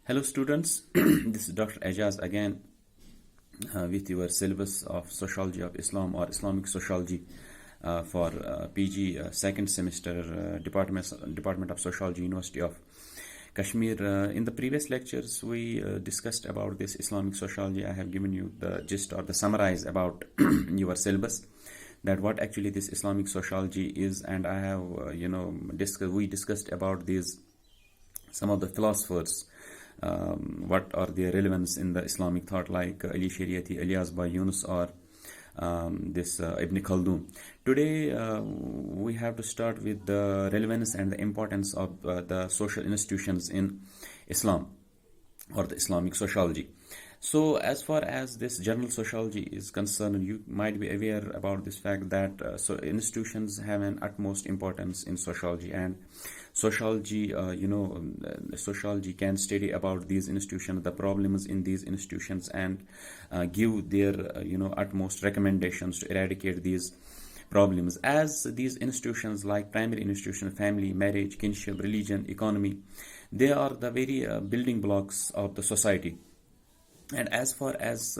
Hello students, this is Dr. Ajaz again with your syllabus of Sociology of Islam or Islamic Sociology for PG second semester Department of Sociology, University of Kashmir. In the previous lectures we discussed about this Islamic Sociology. I have given you the gist or the summarize about your syllabus, that what actually this Islamic Sociology is, and I have we discussed about these some of the philosophers, what are their relevance in the Islamic thought, like Ali Shariati, Ilyas Bhai Yunus, or this Ibn Khaldun. Today we have to start with the relevance and the importance of the social institutions in Islam or the Islamic sociology. So as far as this general sociology is concerned, you might be aware about this fact that so institutions have an utmost importance in sociology, and sociology sociology can study about these institutions, the problems in these institutions, and give their utmost recommendations to eradicate these problems, as these institutions like primary institution, family, marriage, kinship, religion, economy, they are the very building blocks of the society. And as far as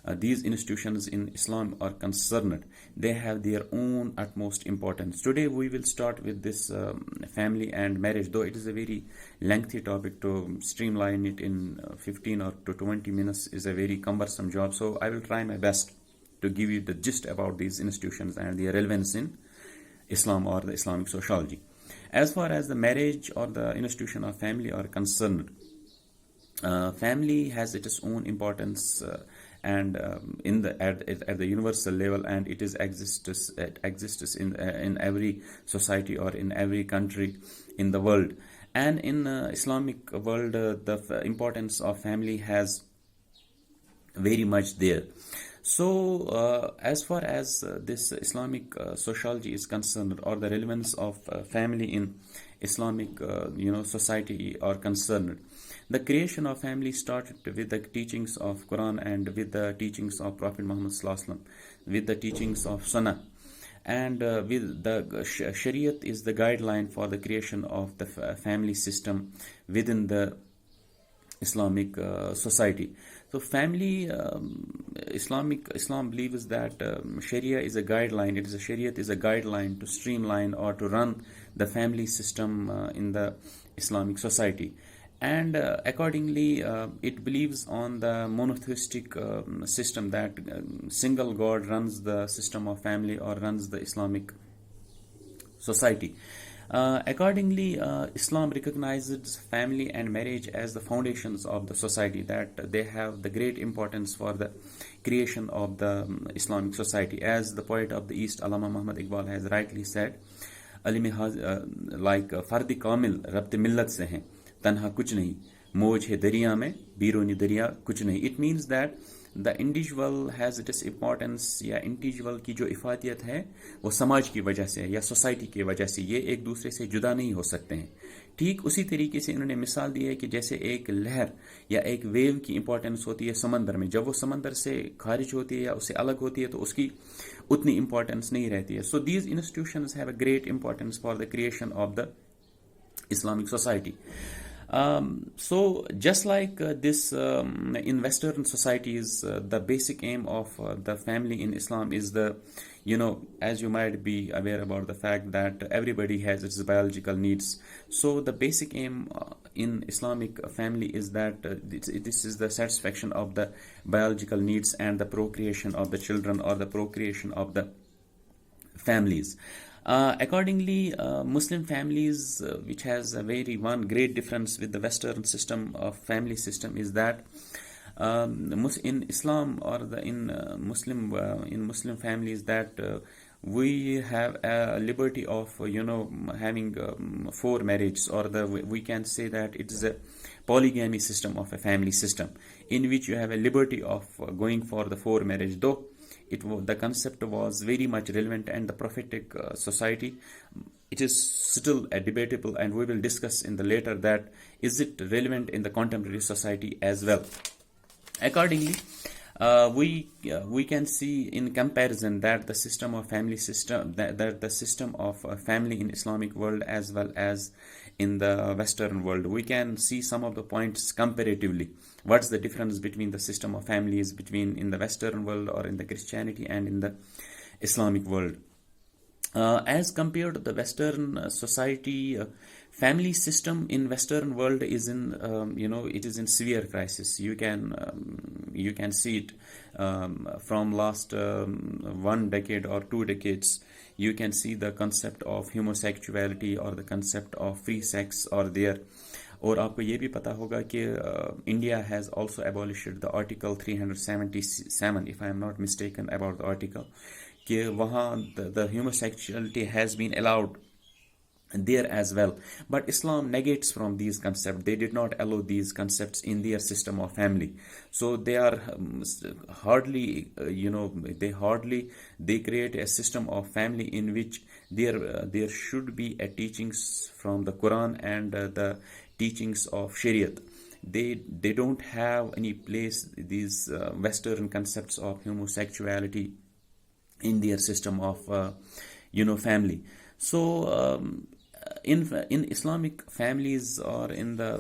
these institutions in Islam are concerned, they have their own utmost importance. Today we will start with this family and marriage, though it is a very lengthy topic. To streamline it in 15 or to 20 minutes is a very cumbersome job, so I will try my best to give you the gist about these institutions and their relevance in Islam or the Islamic sociology. As far as the marriage or the institution of family are concerned, family has its own importance and at the universal level, and it exists in every society or in every country in the world. And in Islamic world, the importance of family has very much there. So as far as this Islamic sociology is concerned, or the relevance of family in Islamic society are concerned, the creation of family started with the teachings of Quran and with the teachings of Prophet Muhammad Sallallahu Alaihi Wasallam, with the teachings of Sunnah, and with the Shariat is the guideline for the creation of the family system within the Islamic society. So family, Islam believes that Sharia is a guideline. Shariat is a guideline to streamline or to run the family system in the Islamic society. And accordingly, it believes on the monotheistic system, that single God runs the system of family or runs the Islamic society. Accordingly, Islam recognizes family and marriage as the foundations of the society, that they have the great importance for the creation of the Islamic society. As the poet of the East, Allama Muhammad Iqbal, has rightly said, like fardi kamil rabte millat se hain, tanha kuch nahi, moj hai dariya mein, bironi dariya kuch nahi. It means that the individual has its importance, या individual की जो इफादियत है वो समाज की वजह से या सोसाइटी की वजह से, ये एक दूसरे से जुदा नहीं हो सकते हैं. ठीक उसी तरीके से इन्होंने मिसाल दी है कि जैसे एक लहर या एक वेव की इंपॉर्टेंस होती है समंदर में, जब वो समंदर से खारिज होती है या उससे अलग होती है तो उसकी उतनी इंपॉर्टेंस नहीं रहती है. So these institutions have a great importance for the creation of the Islamic society. So just like this in Western societies, the basic aim of the family in Islam is the, as you might be aware about the fact that everybody has its biological needs. So the basic aim in Islamic family is that this is the satisfaction of the biological needs and the procreation of the children or the procreation of the families. Accordingly, Muslim families, which has a very one great difference with the Western system of family system, is that in Islam or in Muslim families, that we have a liberty of having 4 marriages, or we can say that it is a polygamy system of a family system, in which you have a liberty of going for the 4 marriage, though the concept was very much relevant and the prophetic society. It is still debatable, and we will discuss in the later that is it relevant in the contemporary society as well. Accordingly, we can see in comparison that the system of family system, that the system of family in Islamic world as well as in the Western world. We can see some of the points comparatively. What's the difference between the system of families between in the Western world or in the Christianity and in the Islamic world? As compared to the Western society, family system in Western world is in it is in severe crisis. You can see it from last 1 decade or 2 decades. You can see the concept of homosexuality or the concept of free sex or there. और आपको ये भी पता होगा कि India has also abolished the article 377 if I am not mistaken about the article कि वहाँ the homosexuality has been allowed there as well, but Islam negates from these concepts. They did not allow these concepts in their system of family, so they are hardly they create a system of family in which there should be a teachings from the Quran and the teachings of Shariat. They don't have any place these Western concepts of homosexuality in their system of family. So in Islamic families or in the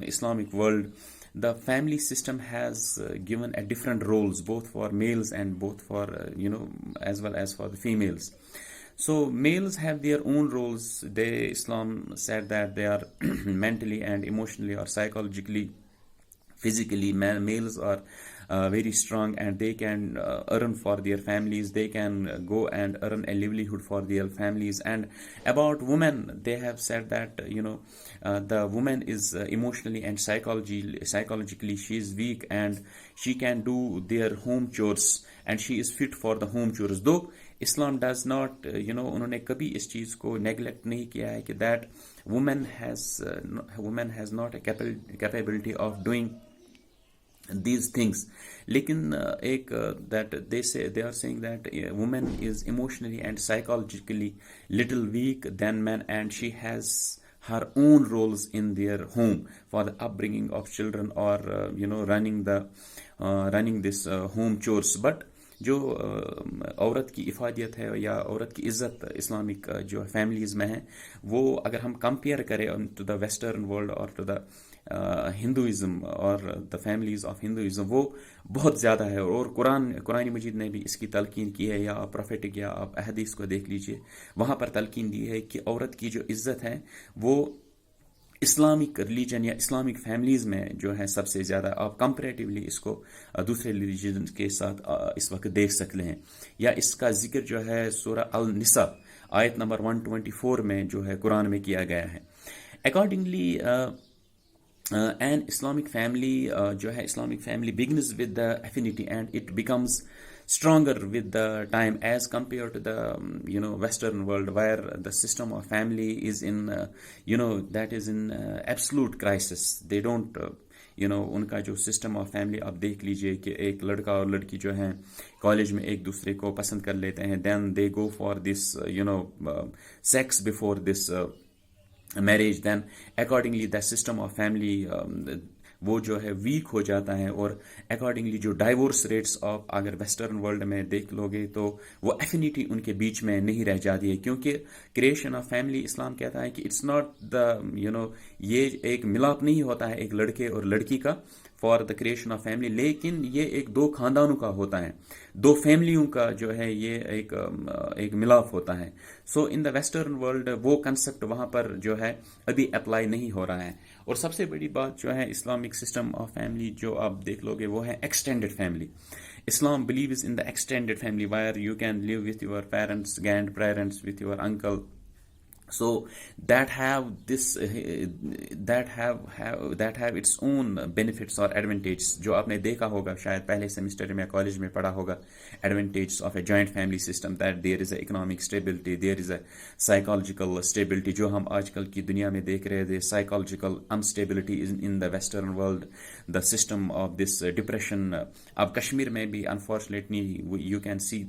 Islamic world, the family system has given a different roles both for males and both for as well as for the females. So males have their own roles. Islam said that they are mentally and emotionally or psychologically, physically, males are very strong and they can earn for their families. They can go and earn a livelihood for their families. And about women, they have said that the woman is emotionally and psychologically she is weak and she can do their home chores and she is fit for the home chores. Though Islam does not उन्होंने कभी इस चीज़ को neglect नहीं किया है कि that woman has not a capability of doing these things. लेकिन एक that they are saying that woman is emotionally and psychologically little weak than man and she has her own roles in their home for the upbringing of children or running this home chores. But जो औरत की इफ़ादियत है या औरत की इज़्ज़त Islamic जो families में है, वो अगर हम कंपेयर करें टू द वेस्टर्न वर्ल्ड और टू द हिंदुइज़म और द फैमिलीज़ ऑफ हिंदुइज़म, वो बहुत ज़्यादा है. और कुरान मजीद ने भी इसकी तलकीन की है, या आप प्रोफेटिक या आप अहदीस को देख लीजिए, वहाँ पर तलकीन दी है कि औरत की जो इज़्ज़त है वो इस्लामिक रिलीजन या इस्लामिक फैमिलीज़ में जो है सबसे ज़्यादा. आप कंपैरेटिवली इसको दूसरे रिलीजन के साथ इस वक्त देख सकते हैं. या इसका जिक्र जो है सूरा अल निसा आयत नंबर 124 में जो है कुरान में किया गया है. अकॉर्डिंगली an Islamic family जो है Islamic family begins with the affinity and it becomes stronger with the time as compared to the Western world where the system of family is in that is in absolute crisis. They don't उनका जो system of family आप देख लीजिए कि एक लड़का और लड़की जो हैं कॉलेज में एक दूसरे को पसंद कर लेते हैं, then they go for this sex before this marriage, then accordingly the system of family वो जो है वीक हो जाता है. और अकॉर्डिंगली जो डाइवोर्स रेट्स ऑफ अगर वेस्टर्न वर्ल्ड में देख लोगे तो वो एफिनिटी उनके बीच में नहीं रह जाती है, क्योंकि क्रिएशन ऑफ फैमिली इस्लाम कहता है कि इट्स नॉट द ये एक मिलाप नहीं होता है एक लड़के और लड़की का for the creation of family, लेकिन ये एक दो खानदानों का होता है, दो फैमिलियों का जो है ये एक मिलाप होता है. सो इन द वेस्टर्न वर्ल्ड वो कंसेप्ट वहाँ पर जो है अभी अप्लाई नहीं हो रहा है. और सबसे बड़ी बात जो है इस्लामिक सिस्टम ऑफ फैमिली जो आप देख लोगे वो है extended family. Islam believes in the extended family where you can live with your parents, grandparents, with your uncle. So that have its own benefits or advantages. जो आपने देखा होगा शायद पहले सेमेस्टर में कॉलेज में पढ़ा होगा, advantages of a joint family system, that there is a economic stability, there is a psychological stability. जो हम आजकल की दुनिया में देख रहे थे, psychological instability in the western world, the system of this depression. अब कश्मीर में भी unfortunately you can see,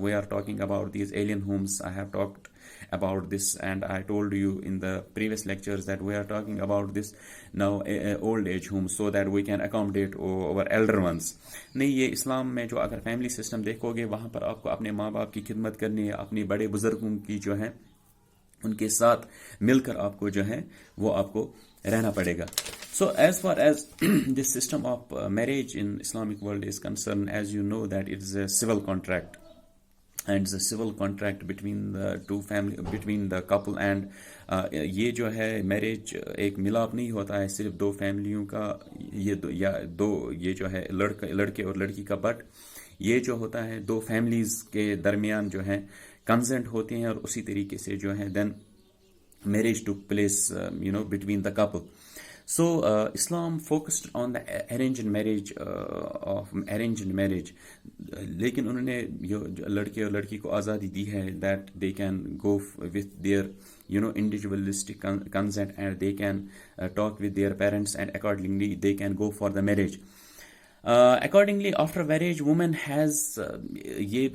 we are talking about these alien homes. I have talked about this and I told you in the previous lectures that we are talking about this now old age homes so that we can accommodate our elder ones. नहीं, ये इस्लाम में जो अगर family system देखोगे वहाँ पर आपको अपने माँ बाप की खिदमत करनी है, अपने बड़े बुजुर्गों की जो है उनके साथ मिलकर आपको जो है वो आपको रहना पड़ेगा. So as far as this system of marriage in Islamic world is concerned, as you know that it is a civil contract, and it's a civil contract between the two family, between the couple, and ये जो है marriage एक मिलाप नहीं होता है सिर्फ दो फैमिलियों का, ये दो या दो ये जो है लड़के और लड़की का, बट ये जो होता है दो फैमिलीज के दरमियान जो है कंसेंट होते हैं, और उसी तरीके से जो है then marriage took place between the couple. So Islam focused on the arranged marriage लेकिन उन्होंने जो लड़के और लड़की को आज़ादी दी है that they can go with their individualistic consent, and they can talk with their parents, and accordingly they can go for the marriage. Accordingly after marriage woman has ये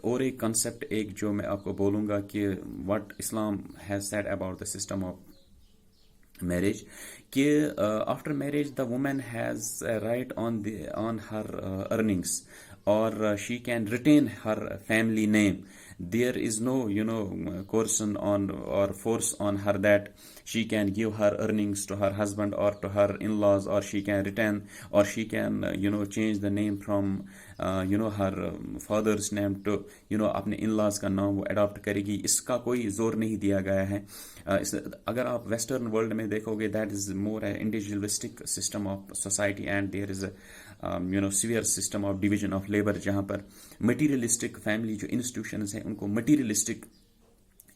और एक concept एक जो मैं आपको बोलूँगा कि what Islam has said about the system of marriage, कि after marriage the woman has a right on her earnings, or she can retain her family name. There is no coercion on or force on her that she can give her earnings to her husband or to her in-laws, or she can retain, or she can change the name from her father's name to अपने in-laws का नाम वो adopt करेगी. इसका कोई जोर नहीं दिया गया है. अगर आप वेस्टर्न वर्ल्ड में देखोगे that is more a individualistic system of society, and there is a severe system of division of labor, जहाँ पर materialistic family जो institutions हैं उनको materialistic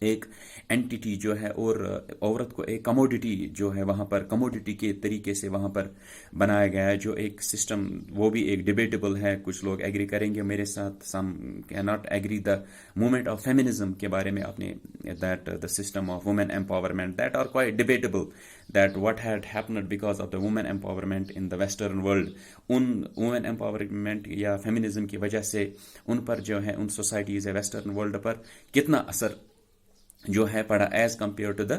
एक एंटिटी जो है, और औरत को एक कमोडिटी जो है वहाँ पर कमोडिटी के तरीके से वहाँ पर बनाया गया है, जो एक सिस्टम वो भी एक डिबेटेबल है. कुछ लोग एग्री करेंगे मेरे साथ, some can not agree. The movement of feminism के बारे में आपने that the system of women empowerment that are quite debatable, that what had happened because of the women empowerment in the western world. उन women empowerment या feminism की वजह से उन पर जो है उन सोसाइटीज़ वेस्टर्न वर्ल्ड पर कितना असर जो है पड़ा as compare to the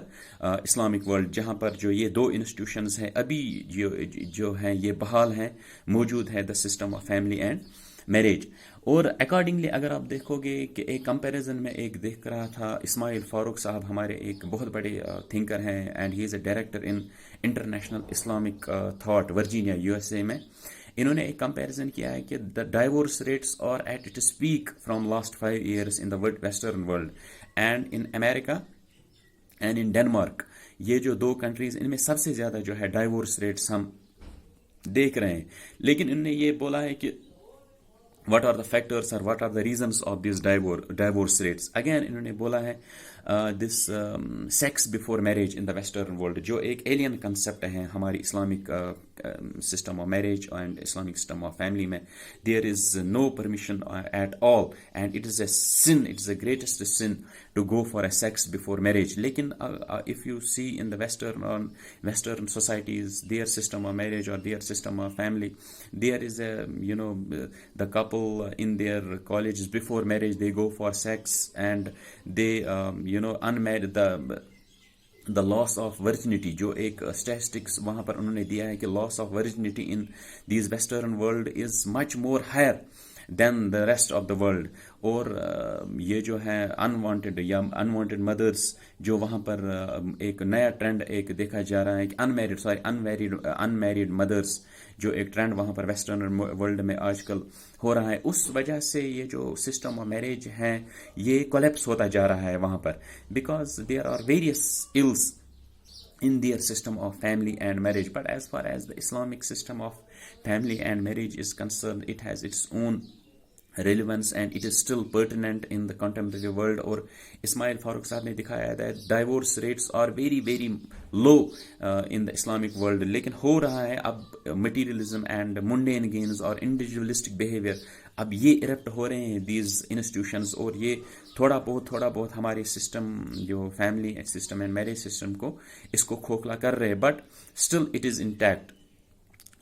Islamic world, जहाँ पर जो ये दो इंस्टीट्यूशंस हैं अभी जो हैं ये बहाल हैं, मौजूद है the system of family and marriage. और अकॉर्डिंगली अगर आप देखोगे कि एक कंपैरिजन में एक देख रहा था, इस्माइल फारूक साहब हमारे एक बहुत बड़े थिंकर हैं, and he is a director in international Islamic thought Virginia USA में. इन्होंने एक कंपैरिजन किया है कि the divorce rates are at its peak from last 5 years in the western world, and in America and in Denmark. ये जो दो countries इनमें सबसे ज़्यादा जो है डाइवोर्स रेट्स हम देख रहे हैं. लेकिन इन्होंने ये बोला है कि what are the factors or what are the reasons of these divorce rates. Again इन्होंने बोला है this sex before marriage in the western world, जो एक alien concept है हमारी Islamic system of marriage and Islamic system of family में. There is no permission at all, and it is a sin, it is the greatest sin to go for a sex before marriage. लेकिन if you see in the western societies, their system of marriage or their system of family, there is a the couple in their colleges before marriage they go for sex, and they unmarried the loss of virginity, जो एक statistics वहाँ पर उन्होंने दिया है कि loss of virginity in these western world is much more higher than the rest of the world. और ये जो है अनवांटेड मदर्स जो वहाँ पर एक नया ट्रेंड एक देखा जा रहा है कि अनमैरिड मदर्स जो एक ट्रेंड वहाँ पर वेस्टर्न वर्ल्ड में आजकल हो रहा है, उस वजह से ये जो सिस्टम ऑफ मैरिज है ये कोलैप्स होता जा रहा है वहाँ पर, because there are various ills in their system of family and marriage. But as far as the Islamic system of family and marriage is concerned, it has its own relevance and it is still pertinent in the contemporary world. और इस्माइल फारूक साहब ने दिखाया that divorce rates are very very low in the Islamic world. लेकिन हो रहा है अब materialism and mundane gains और individualistic behavior अब ये इरप्ट हो रहे हैं these institutions, और ये थोड़ा बहुत हमारे सिस्टम जो family system and marriage system को इसको खोखला कर रहे हैं, but still it is intact.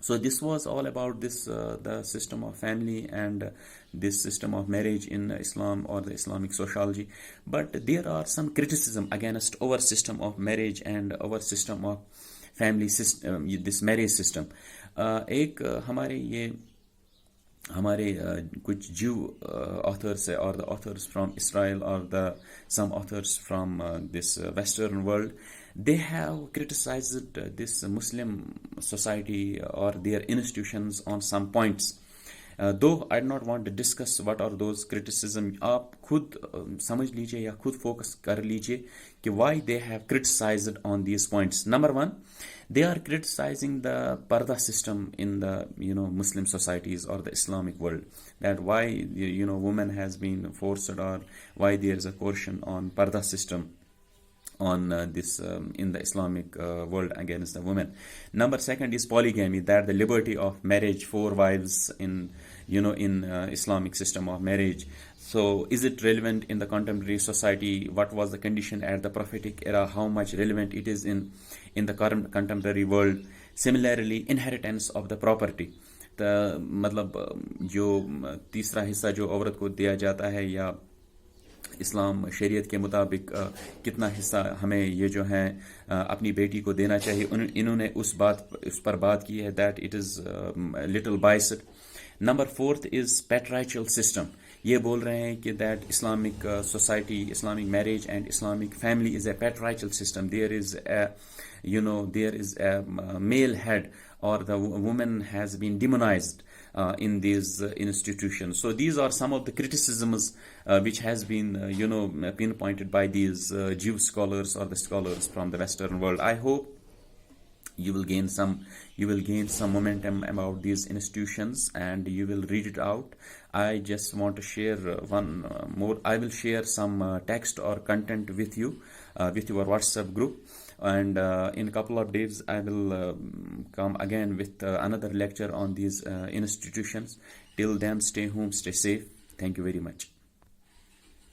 So this was all about this the system of family and this system of marriage in Islam or the Islamic sociology. But there are some criticism against our system of marriage and our system of family system, this marriage system. एक हमारे ये हमारे कुछ Jew authors or the authors from Israel or the some authors from this Western world, they have criticized this Muslim society or their institutions on some points. Though I do not want to discuss what are those criticism, आप खुद समझ लीजिए या खुद focus कर लीजिए कि why they have criticized on these points. Number one, they are criticizing the parda system in the Muslim societies or the Islamic world. That why woman has been forced, or why there is a caution on parda system on this in the Islamic world against the women. Number second is polygamy, that the liberty of marriage, 4 wives in Islamic system of marriage. So is it relevant in the contemporary society? What was the condition at the prophetic era? How much relevant it is in the current contemporary world? Similarly, inheritance of the property. the मतलब जो तीसरा हिस्सा जो औरत को दिया जाता है, या इस्लाम शरीयत के मुताबिक कितना हिस्सा हमें ये जो है अपनी बेटी को देना चाहिए, इन्होंने उस पर बात की है, that it is little biased. Number fourth is patriarchal system. ये बोल रहे हैं कि that Islamic society, Islamic marriage and Islamic family is a patriarchal system. There is a male head, or the woman has been demonized in these institutions. So these are some of the criticisms which has been pinpointed by these Jew scholars or the scholars from the Western world. I hope you will gain some momentum about these institutions and you will read it out. I just want to share one more. I will share some text or content with you with your WhatsApp group, and in a couple of days I will come again with another lecture on these institutions. Till then, stay home, stay safe. Thank you very much.